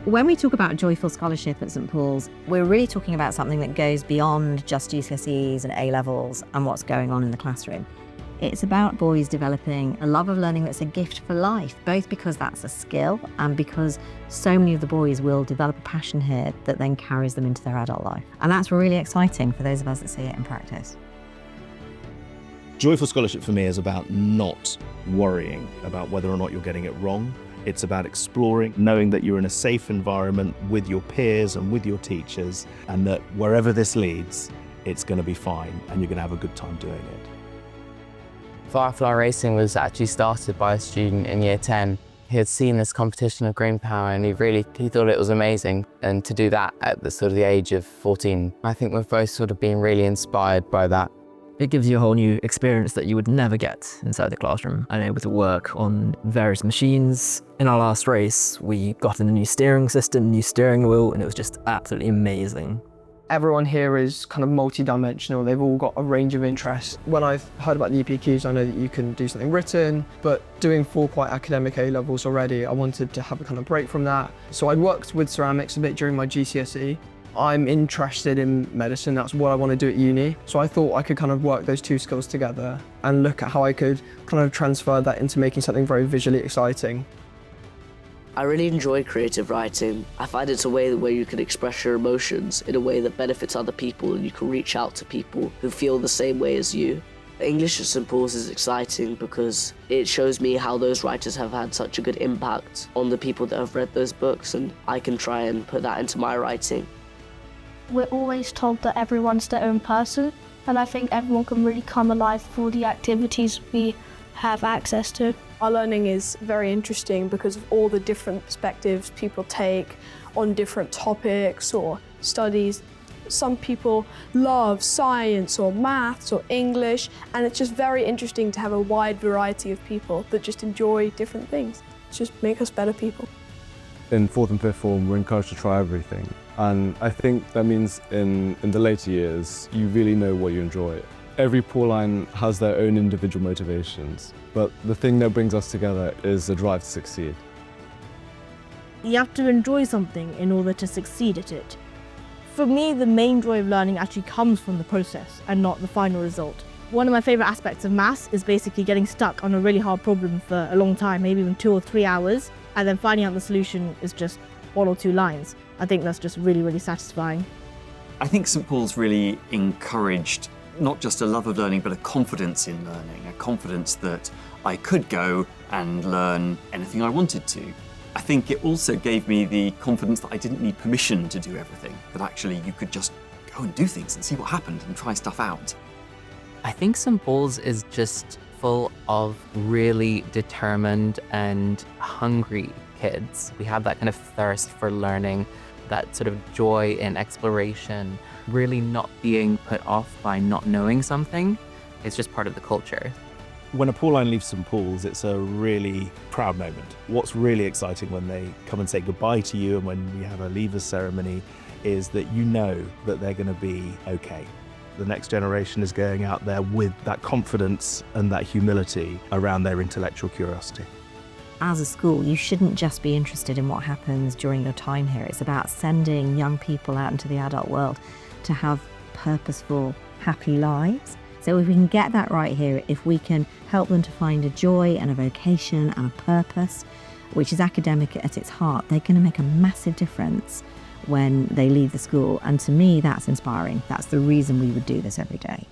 When we talk about joyful scholarship at St Paul's, we're really talking about something that goes beyond just GCSEs and A-levels and what's going on in the classroom. It's about boys developing a love of learning that's a gift for life, both because that's a skill and because so many of the boys will develop a passion here that then carries them into their adult life. And that's really exciting for those of us that see it in practice. Joyful scholarship for me is about not worrying about whether or not you're getting it wrong. It's about exploring, knowing that you're in a safe environment with your peers and with your teachers, and that wherever this leads, it's going to be fine and you're going to have a good time doing it. Firefly racing was actually started by a student in year 10. He had seen this competition of green power and he thought it was amazing. And to do that at the age of 14, I think we've both sort of been really inspired by that. It gives you a whole new experience that you would never get inside the classroom, and able to work on various machines. In our last race, we got in a new steering system, new steering wheel, and it was just absolutely amazing. Everyone here is kind of multi-dimensional. They've all got a range of interests. When I've heard about the EPQs, I know that you can do something written, but doing 4 quite academic A-levels already, I wanted to have a kind of break from that. So I worked with ceramics a bit during my GCSE. I'm interested in medicine, that's what I want to do at uni. So I thought I could kind of work those 2 skills together and look at how I could kind of transfer that into making something very visually exciting. I really enjoy creative writing. I find it's a way where you can express your emotions in a way that benefits other people and you can reach out to people who feel the same way as you. English at St Paul's is exciting because it shows me how those writers have had such a good impact on the people that have read those books, and I can try and put that into my writing. We're always told that everyone's their own person, and I think everyone can really come alive for the activities we have access to. Our learning is very interesting because of all the different perspectives people take on different topics or studies. Some people love science or maths or English, and it's just very interesting to have a wide variety of people that just enjoy different things. It just make us better people. In 4th and 5th form, we're encouraged to try everything. And I think that means in the later years, you really know what you enjoy. Every Pauline has their own individual motivations, but the thing that brings us together is the drive to succeed. You have to enjoy something in order to succeed at it. For me, the main joy of learning actually comes from the process and not the final result. One of my favourite aspects of maths is basically getting stuck on a really hard problem for a long time, maybe even 2 or 3 hours, and then finding out the solution is just 1 or 2 lines. I think that's just really, really satisfying. I think St Paul's really encouraged not just a love of learning, but a confidence in learning, a confidence that I could go and learn anything I wanted to. I think it also gave me the confidence that I didn't need permission to do everything, that actually you could just go and do things and see what happened and try stuff out. I think St Paul's is just full of really determined and hungry kids. We have that kind of thirst for learning, that sort of joy in exploration, really not being put off by not knowing something. It's just part of the culture. When a Pauline leaves St Paul's, it's a really proud moment. What's really exciting when they come and say goodbye to you and when we have a leavers ceremony is that you know that they're going to be okay. The next generation is going out there with that confidence and that humility around their intellectual curiosity. As a school, you shouldn't just be interested in what happens during your time here. It's about sending young people out into the adult world to have purposeful, happy lives. So if we can get that right here, if we can help them to find a joy and a vocation and a purpose, which is academic at its heart, they're going to make a massive difference when they leave the school. And to me, that's inspiring. That's the reason we would do this every day.